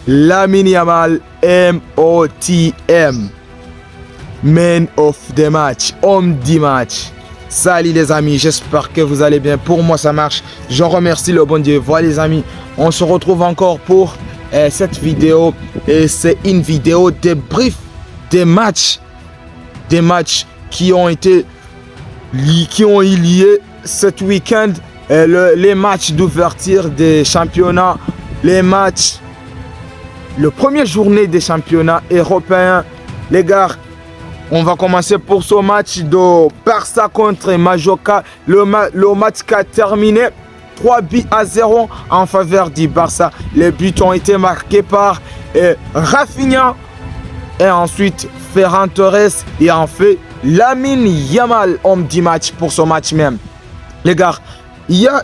Lamine Yamal, MOTM. Man of the match, homme du match. Salut les amis, j'espère que vous allez bien. Pour moi ça marche. Je remercie le bon Dieu. Voilà les amis, on se retrouve encore pour cette vidéo. Et c'est une vidéo débrief des matchs qui ont eu lieu cet week-end. Les matchs d'ouverture des championnats, le premier journée des championnats européens. Les gars, on va commencer pour ce match de Barça contre Majorca. Le match qui a terminé 3-0 en faveur du Barça. Les buts ont été marqués par Rafinha et ensuite Ferran Torres et en fait Lamine Yamal, homme du match pour ce match même. Les gars, il y a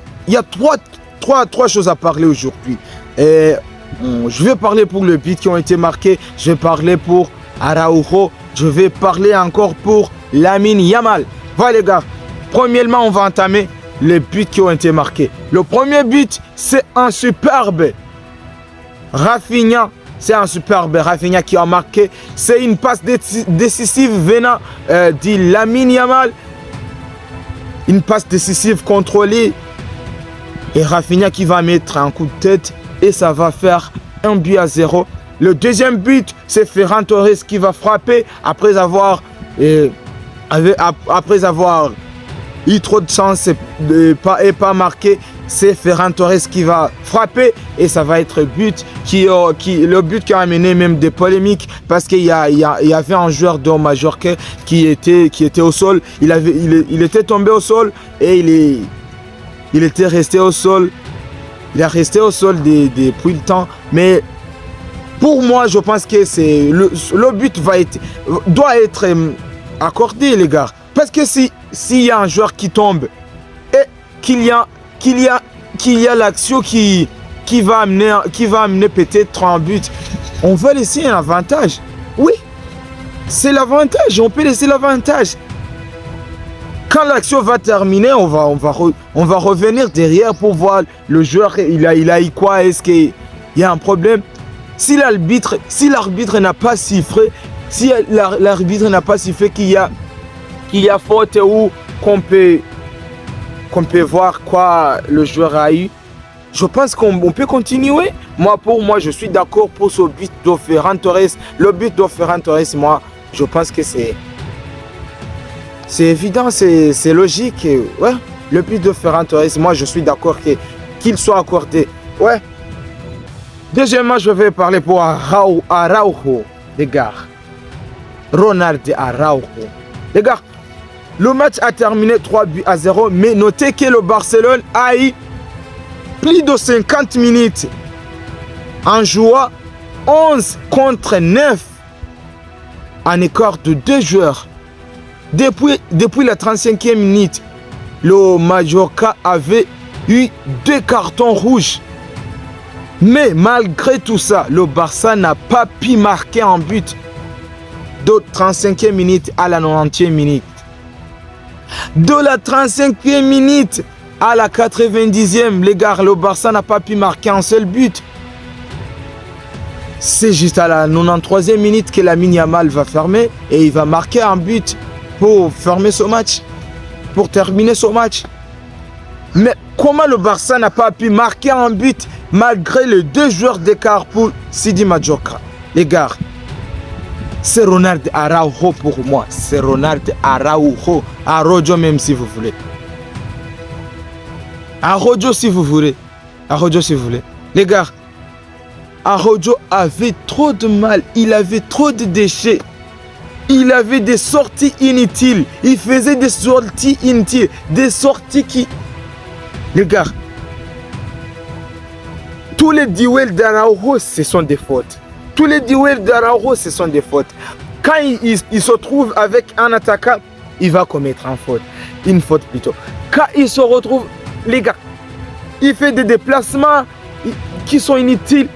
trois choses à parler aujourd'hui. Je vais parler pour le but qui ont été marqués. Je vais parler pour Araujo. Je vais parler encore pour Lamine Yamal. Voilà les gars. Premièrement, on va entamer les buts qui ont été marqués. Le premier but, c'est un superbe Rafinha. C'est un superbe Rafinha qui a marqué. C'est une passe décisive venant de Lamine Yamal. Une passe décisive contrôlée. Et Rafinha qui va mettre un coup de tête. Et ça va faire 1-0. Le deuxième but, c'est Ferran Torres qui va frapper après avoir eu trop de chance et pas marqué. C'est Ferran Torres qui va frapper et ça va être le but qui a amené même des polémiques parce qu'il y avait un joueur de Majorca qui était au sol. Il était tombé au sol et il était resté au sol. Il est resté au sol depuis le temps, mais pour moi, je pense que le but doit être accordé, les gars. Parce que s'il y a un joueur qui tombe et qu'il y a l'action qui va amener peut-être un but, on va laisser un avantage. Oui, c'est l'avantage, on peut laisser l'avantage. Quand l'action va terminer, on va revenir derrière pour voir le joueur, il a eu quoi, est-ce qu'il y a un problème. Si l'arbitre n'a pas sifflé, qu'il y a faute ou qu'on peut voir quoi le joueur a eu, je pense qu'on peut continuer. Pour moi, je suis d'accord pour ce but de Ferran Torres. Le but de Ferran Torres, moi, je pense que c'est évident, c'est logique. Ouais, le but de Ferran Torres, moi, je suis d'accord qu'il soit accordé. Ouais. Deuxièmement, je vais parler pour Araujo, les gars. Ronald Araujo. Les gars, le match a terminé 3-0, mais notez que le Barcelone a eu plus de 50 minutes en jouant 11 contre 9 en écart de 2 joueurs. Depuis la 35e minute, le Majorca avait eu 2 cartons rouges. Mais malgré tout ça, le Barça n'a pas pu marquer un but de 35e minute à la 90e minute. De la 35e minute à la 90e, les gars, le Barça n'a pas pu marquer un seul but. C'est juste à la 93e minute que Lamine Yamal va fermer et il va marquer un but pour fermer ce match, pour terminer ce match. Mais comment le Barça n'a pas pu marquer un but malgré les 2 joueurs d'écart pour Sidi Majorca? Les gars, c'est Ronald Araujo pour moi. C'est Ronald Araujo. Araujo même si vous voulez. Araujo si vous voulez. Araujo si vous voulez. Les gars, Araujo avait trop de mal. Il avait trop de déchets. Il avait des sorties inutiles. Il faisait des sorties inutiles. Des sorties qui... Les gars, tous les duels d'Araujo, ce sont des fautes. Tous les duels d'Araujo, ce sont des fautes. Quand il se trouve avec un attaquant, il va commettre une faute plutôt. Quand il se retrouve, les gars, il fait des déplacements qui sont inutiles.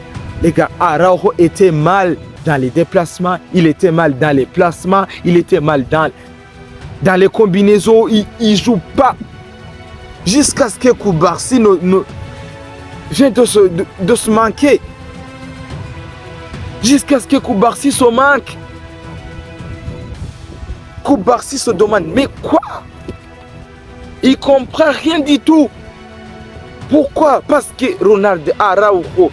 Les gars, Araujo était mal dans les déplacements, il était mal dans les placements, il était mal dans les combinaisons, il ne joue pas. Jusqu'à ce que Koubarsi vienne de se manquer. Jusqu'à ce que Koubarsi se manque. Koubarsi se demande, mais quoi? Il comprend rien du tout. Pourquoi? Parce que Ronald Araujo,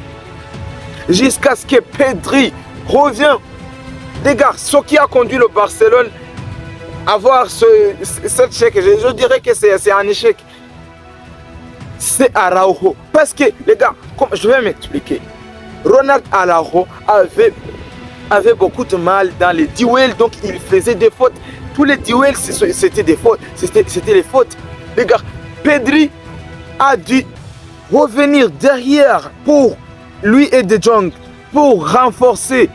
jusqu'à ce que Pedri revient. Les gars, ce qui a conduit le Barcelone à avoir cet échec, je dirais que c'est un échec. C'est Araujo. Parce que, les gars, je vais m'expliquer. Ronald Araujo avait beaucoup de mal dans les duels, donc il faisait des fautes. Tous les duels, c'était des fautes. C'était les fautes. Les gars, Pedri a dû revenir derrière pour lui et De Jong, pour renforcer,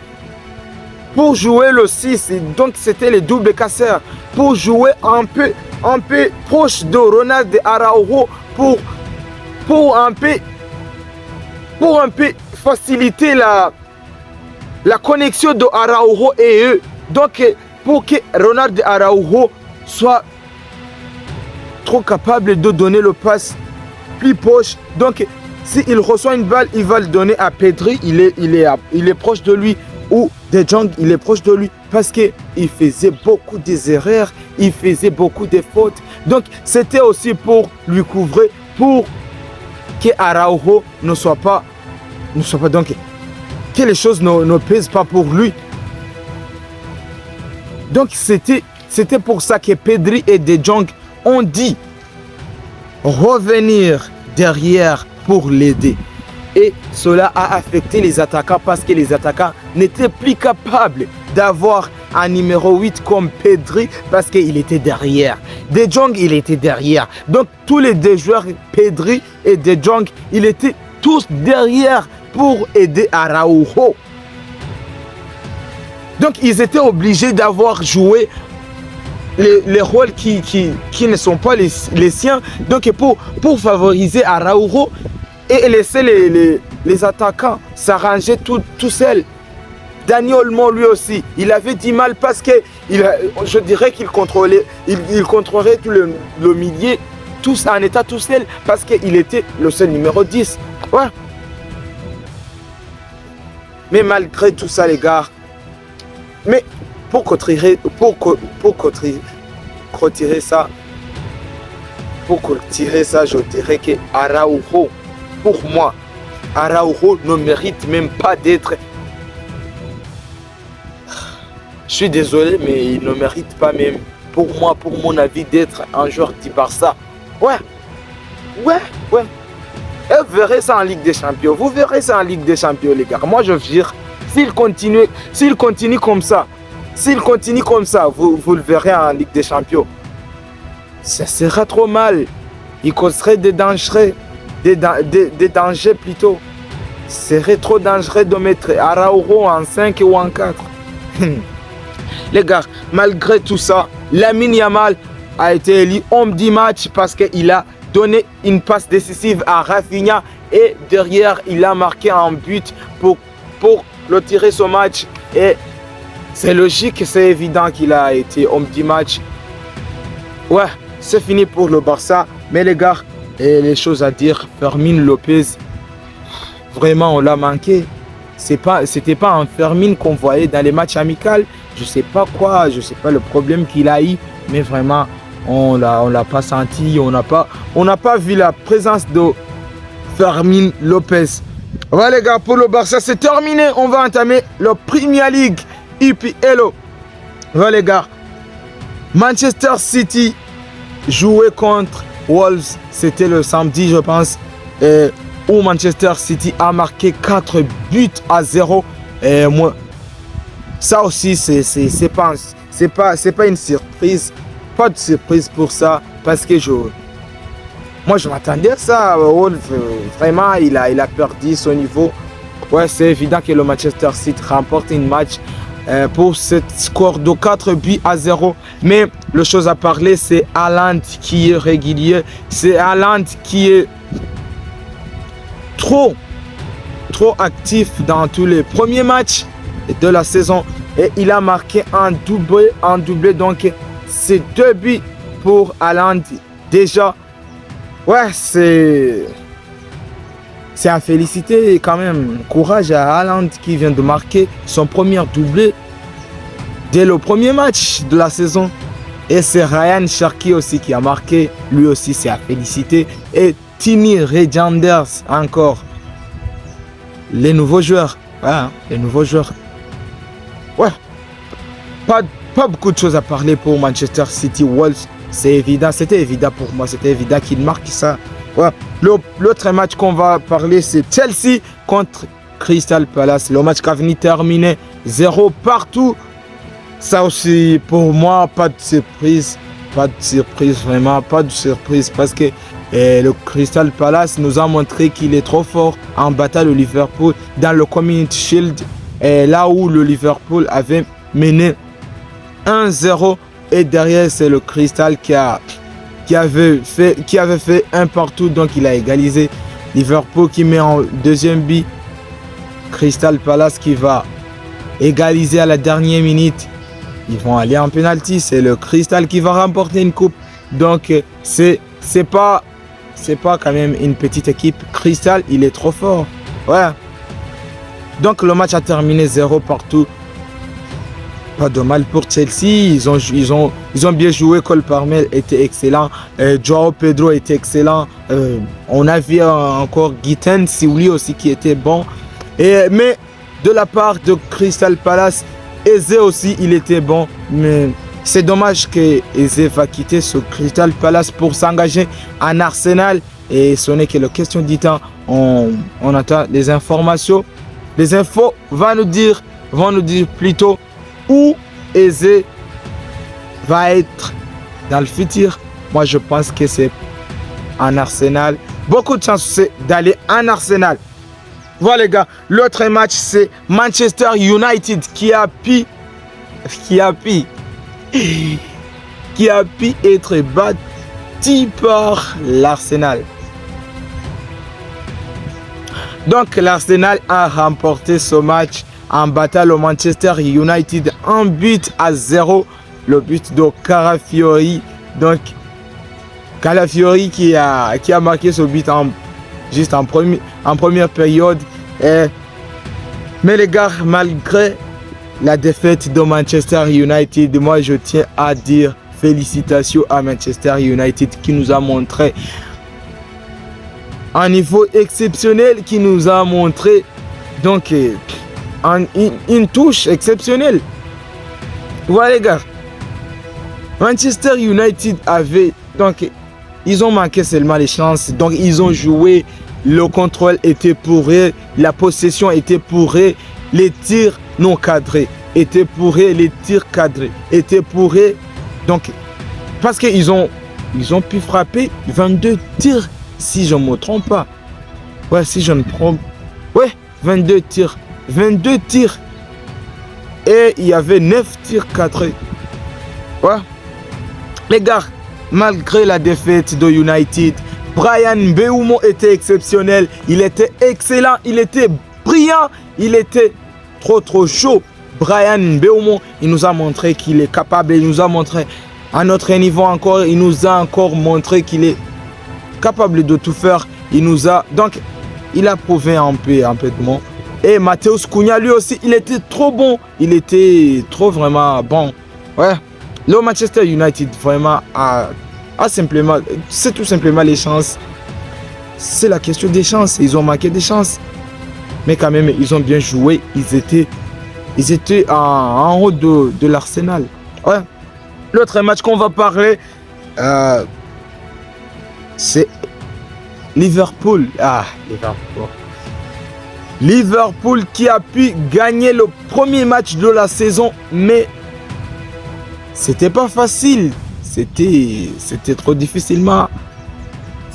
pour jouer le 6. Donc c'était les doubles casseurs, pour jouer un peu proche de Ronald Araujo, pour un peu faciliter la connexion de Araujo et eux. Donc pour que Ronald Araujo soit trop capable de donner le passe plus proche. Donc s'il reçoit une balle, il va le donner à Pedri, il est proche de lui, ou De Jong, il est proche de lui, parce qu'il faisait beaucoup des erreurs, il faisait beaucoup de fautes. Donc c'était aussi pour lui couvrir, pour que Araujo ne soit pas donc que les choses ne pèsent pas pour lui. Donc c'était pour ça que Pedri et De Jong ont dit revenir derrière pour l'aider. Et cela a affecté les attaquants parce que les attaquants n'étaient plus capables d'avoir un numéro 8 comme Pedri parce qu'il était derrière. De Jong, il était derrière. Donc tous les deux joueurs, Pedri et De Jong, ils étaient tous derrière pour aider Araujo. Donc ils étaient obligés d'avoir joué les rôles qui ne sont pas les siens. Donc pour favoriser Araujo et laisser les attaquants s'arranger tout seuls. Dani Olmo lui aussi, il avait du mal parce que je dirais qu'il contrôlait tout le milieu, tous en état tout seul parce qu'il était le seul numéro 10. Ouais. Mais malgré tout ça les gars, mais pour retirer ça, je dirais que Araujo, pour moi, Araujo ne mérite même pas d'être. Je suis désolé, mais il ne mérite pas même, pour moi, pour mon avis, d'être un joueur du Barça. Ouais. Et vous verrez ça en Ligue des Champions. Vous verrez ça en Ligue des Champions, les gars. Moi, je veux dire, s'il continue comme ça, vous le verrez en Ligue des Champions. Ça sera trop mal. Il causerait des dangers plutôt. Ce serait trop dangereux de mettre Araujo en 5 ou en 4. Les gars, malgré tout ça, Lamine Yamal a été élu homme du match parce qu'il a donné une passe décisive à Rafinha et derrière, il a marqué un but pour le tirer ce match. Et c'est logique, c'est évident qu'il a été homme du match. Ouais, c'est fini pour le Barça. Mais les gars, et les choses à dire, Fermín Lopez, vraiment on l'a manqué. C'était pas un Fermín qu'on voyait dans les matchs amicaux. Je sais pas le problème qu'il a eu, mais vraiment on l'a pas senti, on n'a pas vu la présence de Fermín Lopez. Voilà les gars, pour le Barça c'est terminé, on va entamer la Premier League EPL. Voilà les gars, Manchester City jouait contre Wolves, c'était le samedi je pense, où Manchester City a marqué 4-0. Et moi, ça aussi c'est pas une surprise, pas de surprise pour ça parce que moi je m'attendais à ça. Wolves vraiment il a perdu son niveau. Ouais, c'est évident que le Manchester City remporte un match pour ce score de 4-0. Mais la chose à parler, c'est Haaland qui est régulier. C'est Haaland qui est trop actif dans tous les premiers matchs de la saison. Et il a marqué un doublé. Donc, c'est 2 buts pour Haaland. Déjà, ouais, c'est c'est à féliciter quand même. Courage à Haaland qui vient de marquer son premier doublé dès le premier match de la saison. Et c'est Ryan Cherki aussi qui a marqué. Lui aussi, c'est à féliciter. Et Tini Reijnders encore. Les nouveaux joueurs. Ouais, les nouveaux joueurs. Ouais. Pas beaucoup de choses à parler pour Manchester City Wolves. C'est évident. C'était évident pour moi. C'était évident qu'il marque ça. Ouais. L'autre match qu'on va parler, c'est Chelsea contre Crystal Palace. Le match qui a venu terminer 0 partout. Ça aussi, pour moi, pas de surprise. Pas de surprise, vraiment. Pas de surprise parce que le Crystal Palace nous a montré qu'il est trop fort en battant le Liverpool dans le Community Shield. Et là où le Liverpool avait mené 1-0. Et derrière, c'est le Crystal qui avait fait un partout. Donc, il a égalisé. Liverpool qui met en deuxième but. Crystal Palace qui va égaliser à la dernière minute. Ils vont aller en penalty. C'est le Crystal qui va remporter une coupe. Donc, c'est pas quand même une petite équipe. Crystal, il est trop fort. Ouais. Donc, le match a terminé 0 partout. Pas de mal pour Chelsea. Ils ont bien joué. Cole Palmer était excellent. Joao Pedro était excellent. On a vu encore Gittens, lui aussi qui était bon. Mais de la part de Crystal Palace, Eze aussi, il était bon. Mais c'est dommage que Eze va quitter ce Crystal Palace pour s'engager en Arsenal. Et ce n'est que la question du temps. On attend les informations. Les infos vont nous dire plutôt où Eze va être dans le futur. Moi, je pense que c'est en Arsenal. Beaucoup de chance d'aller en Arsenal. Voilà les gars, l'autre match c'est Manchester United qui a pu être battu par l'Arsenal. Donc l'Arsenal a remporté ce match en battant le Manchester United 1-0. Le but de Calafiori. Donc Calafiori qui a marqué ce but juste en première période. Mais les gars, malgré la défaite de Manchester United, moi je tiens à dire félicitations à Manchester United qui nous a montré un niveau exceptionnel, qui nous a montré donc une touche exceptionnelle. Voilà les gars, Manchester United avait donc ils ont manqué seulement les chances. Donc, ils ont joué. Le contrôle était pour eux. La possession était pour eux. Les tirs non cadrés étaient pour eux. Les tirs cadrés étaient pour eux. Donc, parce qu'ils ont pu frapper 22 tirs, si je ne me trompe pas. Ouais, si je ne me trompe. Ouais, 22 tirs. 22 tirs. Et il y avait 9 tirs cadrés. Ouais. Les gars, malgré la défaite de United, Bryan Mbeumo était exceptionnel. Il était excellent. Il était brillant. Il était trop chaud. Bryan Mbeumo, il nous a montré qu'il est capable. Il nous a montré à notre niveau encore. Il nous a encore montré qu'il est capable de tout faire. Donc, il a prouvé un peu de monde. Et Matheus Cunha, lui aussi, il était trop bon. Il était trop vraiment bon. Ouais. Le Manchester United vraiment a simplement, c'est tout simplement les chances. C'est la question des chances. Ils ont manqué des chances. Mais quand même, ils ont bien joué. Ils étaient en haut de l'Arsenal. Ouais. L'autre match qu'on va parler, c'est Liverpool. Liverpool qui a pu gagner le premier match de la saison, mais c'était pas facile. C'était trop difficilement.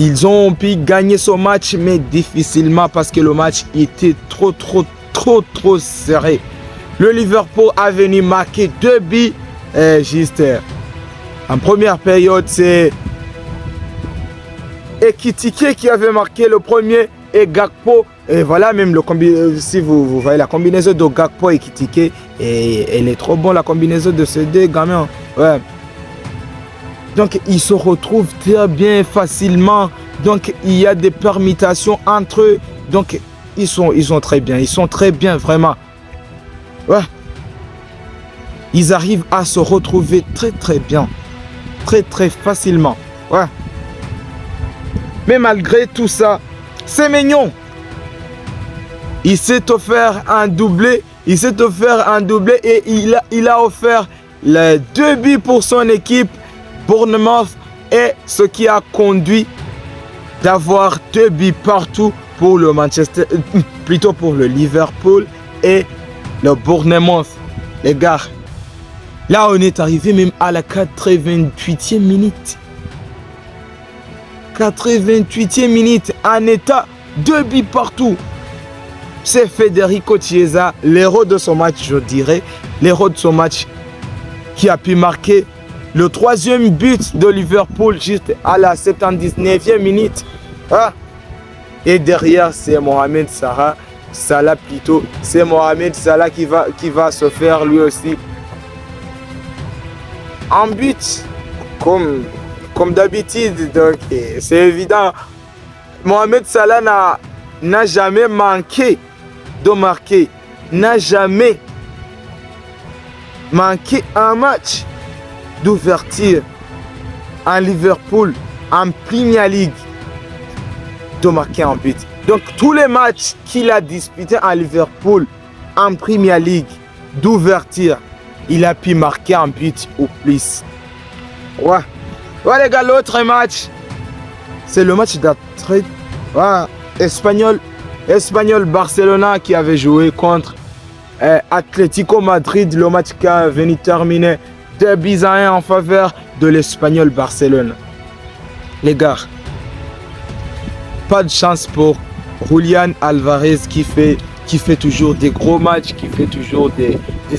Ils ont pu gagner ce match, mais difficilement parce que le match était trop serré. Le Liverpool a venu marquer 2 buts juste en première période. C'est Ekitike qui avait marqué le premier et Gakpo. Et voilà même si vous voyez la combinaison de Gakpo et Ekitike, et elle est trop bonne, la combinaison de ces deux gamins. Ouais. Donc ils se retrouvent très bien facilement Donc, il y a des permutations entre eux. Donc, ils sont très bien. Ils sont très bien, vraiment. Ouais. Ils arrivent à se retrouver très bien. Très facilement. Ouais. Mais malgré tout ça, c'est mignon. Il s'est offert un doublé. Il s'est offert un doublé et il a offert les 2 buts pour son équipe, Bournemouth, et ce qui a conduit d'avoir 2 buts partout pour le plutôt pour le Liverpool et le Bournemouth. Les gars, là on est arrivé même à la 88e minute. 88e minute, en état 2 buts partout. C'est Federico Chiesa, l'héros de son match, je dirais. L'héros de son match qui a pu marquer le 3e but de Liverpool juste à la 79e minute. Ah. Et derrière, c'est Mohamed Salah plutôt. C'est Mohamed Salah qui va se faire lui aussi un but comme d'habitude. Donc c'est évident. Mohamed Salah n'a jamais manqué de marquer. N'a jamais manqué un match d'ouverture en Liverpool, en Premier League, de marquer un but. Donc tous les matchs qu'il a disputés en Liverpool, en Premier League, d'ouverture, il a pu marquer un but ou plus. Ouais. Ouais les gars, l'autre match, c'est le match d'après. Ouais. Espagnol Barcelona qui avait joué contre Atlético Madrid. Le match qui a venu terminer 2-1 en faveur de l'Espagnol Barcelone. Les gars, pas de chance pour Julián Álvarez qui fait toujours des gros matchs, qui fait toujours des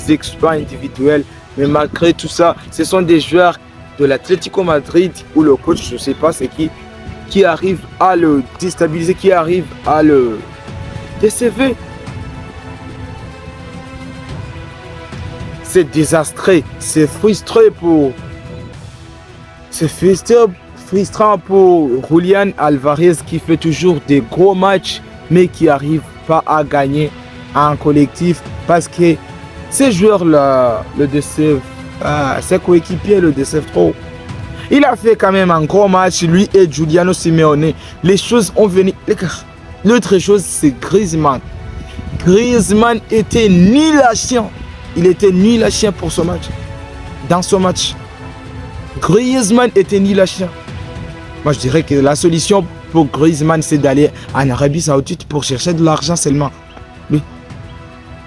exploits individuels. Mais malgré tout ça, ce sont des joueurs de l'Atlético Madrid où le coach, je ne sais pas c'est qui arrive à le déstabiliser, qui arrive à le décever. C'est désastreux, c'est frustrant pour Julián Álvarez qui fait toujours des gros matchs mais qui n'arrive pas à gagner en collectif parce que ces joueurs-là le décevent, ses coéquipiers le décevent trop. Il a fait quand même un gros match, lui et Giuliano Simeone. Les choses ont venu. L'autre chose, c'est Griezmann. Griezmann était nul à chien. Il était nul à chien pour ce match. Dans ce match, Griezmann était nul à chien. Moi, je dirais que la solution pour Griezmann, c'est d'aller en Arabie Saoudite pour chercher de l'argent seulement. Lui,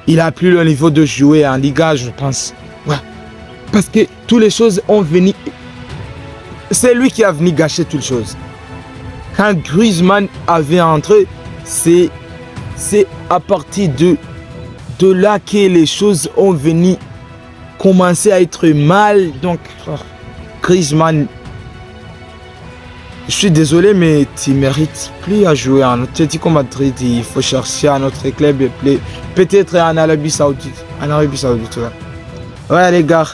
il n'a plus le niveau de jouer en Liga, je pense. Ouais. Parce que toutes les choses ont venu. C'est lui qui a venu gâcher toutes les choses. Quand Griezmann avait entré, c'est à partir de là que les choses ont venu commencer à être mal. Donc, Griezmann, je suis désolé, mais tu ne mérites plus à jouer en Atlético Madrid. Il faut chercher un autre club et peut-être en Arabie Saoudite. En Arabie Saoudite, ouais, les gars.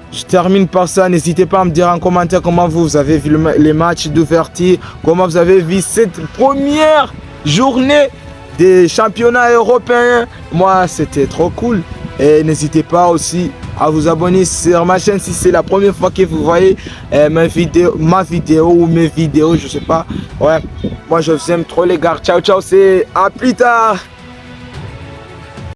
Je termine par ça. N'hésitez pas à me dire en commentaire comment vous avez vu les matchs d'ouverture, comment vous avez vu cette première journée des championnats européens. Moi, c'était trop cool. Et n'hésitez pas aussi à vous abonner sur ma chaîne si c'est la première fois que vous voyez ma vidéo ou mes vidéos, je sais pas. Ouais, moi je vous aime trop les gars. Ciao, ciao, c'est à plus tard.